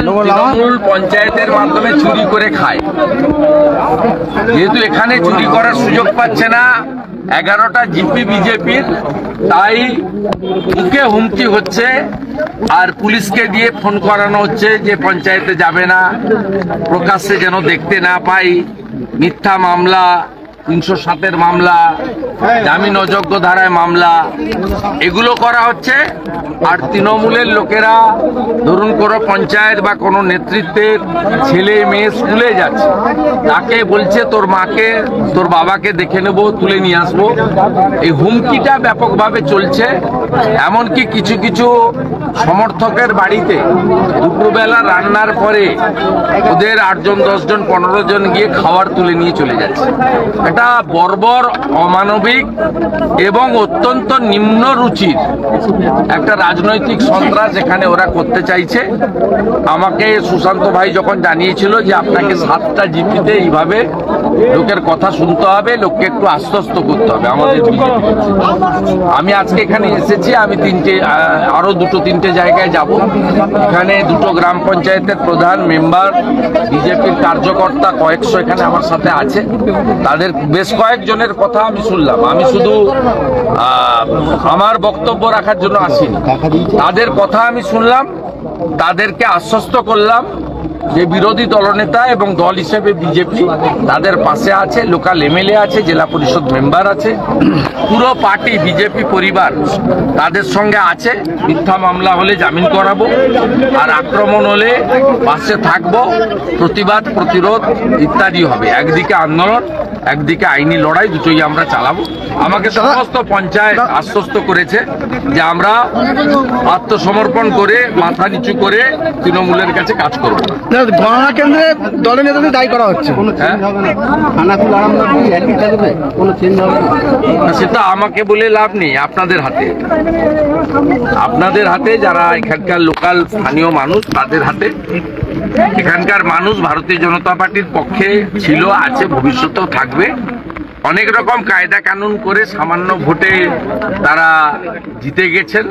তৃণমূল পঞ্চায়েতের মাধ্যমে চুরি করে খায়। যেহেতু এখানে চুরি করার সুযোগ পাচ্ছে না 11টা জিপি বিজেপির, তাই মুখে হুমকি হচ্ছে আর পুলিশকে দিয়ে ফোন করানো হচ্ছে যে পঞ্চায়েতে যাবে না, প্রকাশ্যে যেন দেখতে না পাই। মিথ্যা মামলা, 307-এর মামলা, জামিন অযোগ্য ধারায় মামলা, এগুলো করা হচ্ছে। আর তৃণমূলের লোকেরা ধরুন কোনো পঞ্চায়েত বা কোনো নেতৃত্বের ছেলে মেয়ে স্কুলে যাচ্ছে, তাকে বলছে তোর মাকে তোর বাবাকে দেখে নেব, তুলে নিয়ে আসবো। এই হুমকিটা ব্যাপকভাবে চলছে। এমনকি কিছু কিছু সমর্থকের বাড়িতে দুপুরবেলা রান্নার পরে ওদের 8 জন 10 জন 15 জন গিয়ে খাবার তুলে নিয়ে চলে যাচ্ছে। এটা বর্বর, অমানবিক এবং অত্যন্ত নিম্ন রুচির একটা রাজনৈতিক সন্ত্রাস এখানে ওরা করতে চাইছে। আমাকে সুশান্ত ভাই যখন জানিয়েছিল যে আপনাকে 7টা জিপিতে এইভাবে লোকের কথা শুনতে হবে, লোককে একটু আশ্বস্ত করতে হবে আমাদের বিজেপি, আমি আজকে এখানে এসেছি। আমি আরো 2-3টে জায়গায় যাব। এখানে 2টো গ্রাম পঞ্চায়েতের প্রধান, মেম্বার, বিজেপির কার্যকর্তা কয়েকশো এখানে আমার সাথে আছে। তাদের বেশ কয়েকজনের কথা আমি শুনলাম। আমি শুধু আমার বক্তব্য রাখার জন্য আসিনি, তাদের কথা আমি শুনলাম, তাদেরকে আশ্বস্ত করলাম যে বিরোধী দলনেতা এবং দল হিসেবে বিজেপি তাদের পাশে আছে। লোকাল এমএলএ আছে, জেলা পরিষদ মেম্বার আছে, পুরো পার্টি বিজেপি পরিবার তাদের সঙ্গে আছে। মিথ্যা মামলা হলে জামিন করাবো, আর আক্রমণ হলে পাশে থাকবো। প্রতিবাদ, প্রতিরোধ ইত্যাদি হবে। একদিকে আন্দোলন, একদিকে আইনি লড়াই, দুটোই আমরা চালাবো। আমাকে সমস্ত পঞ্চায়েত আশ্বস্ত করেছে যে আমরা আত্মসমর্পণ করে মাথা নিচু করে তৃণমূলের কাছে কাজ করব। গণনা কেন্দ্রে দলের নেতাদের দায়ী করা হচ্ছে, সেটা আমাকে বলে লাভ নেই। আপনাদের হাতে, আপনাদের হাতে, যারা এখানকার লোকাল স্থানীয় মানুষ তাদের হাতে। এখানকার মানুষ ভারতীয় জনতা পার্টির পক্ষে ছিল, আছে, ভবিষ্যতেও থাকবে। অনেক রকম কায়দা কানুন করে সামান্য ভোটে তারা জিতে গেছেন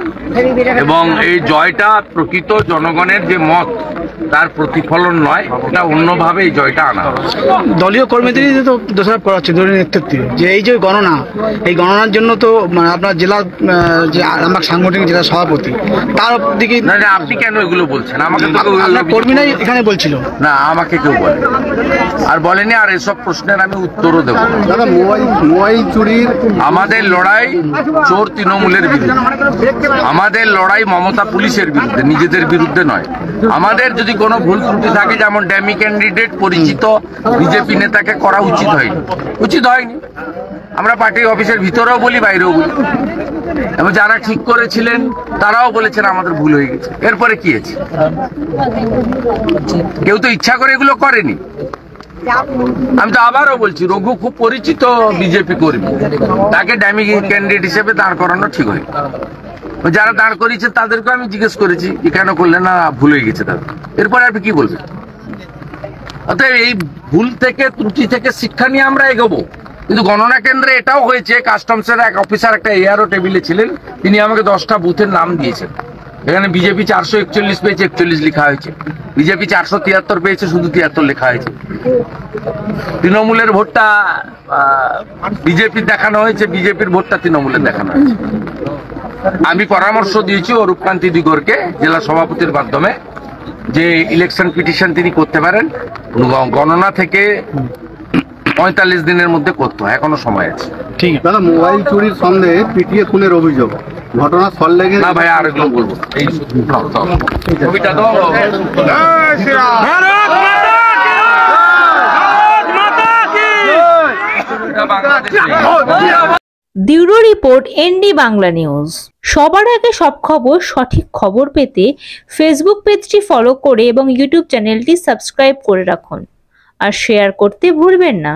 এবং এই জয়টা প্রকৃত জনগণের যে মত তার প্রতিফলন নয়, এটা অন্যভাবে এই জয়টা আনা হবে। দলীয় কর্মীদেরই তো দোষারোপ করা হচ্ছে দলীয় নেতৃত্বে, যে এই যে গণনা, এই গণনার জন্য তো আপনার জেলার যে আরামবাগ সাংগঠনিক জেলা সভাপতি তার দিকে। না, আপনি কেন এগুলো বলছেন? আমাকে তো কর্মীরাই এখানে বলছিল না, আমাকে কেউ বলে আর বলেনি। আর এসব প্রশ্নের আমি উত্তরও দেবো। মোবাইল চুরির আমাদের লড়াই চোর তৃণমূলের বিরুদ্ধে, আমাদের লড়াই মমতা পুলিশের বিরুদ্ধে, নিজেদের বিরুদ্ধে নয়। আমাদের যদি কোনো ভুল ত্রুটি থাকে, যেমন ড্যামি ক্যান্ডিডেট পরিচিত বিজেপি নেতাকে করা উচিত হয়নি। আমরা পার্টি অফিসের ভিতরেও বলি, বাইরেও বলি, এবং যারা ঠিক করেছিলেন তারাও বলেছেন আমাদের ভুল হয়ে গেছে। এরপরে কি আছে? কেউ তো ইচ্ছা করে এগুলো করেনি। আমি তো আবারও বলছি, রঘু খুব পরিচিত বিজেপি কর্মী, তাকে ড্যামি ক্যান্ডিডেট হিসেবে দাঁড় করানো ঠিক হয়। যারা দাঁড় করিয়েছে তাদেরকে আমি জিজ্ঞেস করেছি যে কেন করলেন না, ভুল হয়ে গেছে তাদের। এরপরে আপনি কি বলবেন? অতএব এই ভুল থেকে, ত্রুটি থেকে শিক্ষা নিয়ে আমরা এগোবো। কিন্তু গণনা কেন্দ্রে এটাও হয়েছে, কাস্টমসের এক অফিসার একটা এআরও টেবিলে ছিলেন, তিনি আমাকে 10টা বুথের নাম দিয়েছেন। এখানে বিজেপি 441 পেয়েছে, 41 লেখা হয়েছে। বিজেপি 473 পেয়েছে, শুধু 73 লেখা হয়েছে। তৃণমূলের ভোটটা বিজেপির দেখানো হয়েছে, বিজেপির ভোটটা তৃণমূলের দেখানো হয়েছে। আমি পরামর্শ দিয়েছি অরূপকান্তি দিগরকে জেলা সভাপতির মাধ্যমে যে ইলেকশন পিটিশন তিনি করতে পারেন, গণনা থেকে 45 দিনের মধ্যে করতে হয়, এখনো সময় আছে। ঠিক দাদা, মোবাইল চুরির সন্দেহে পিটিয়ে খুনের অভিযোগ, ঘটনা সল্লেগে। না ভাই, আর এগুলো বলবো না। এই ছবিটা দাও। Bureau report ND Bangla news. সবার আগে সব খবর, সঠিক খবর পেতে ফেসবুক পেজটি ফলো করে এবং ইউটিউব চ্যানেলটি সাবস্ক্রাইব করে রাখুন আর শেয়ার করতে ভুলবেন না।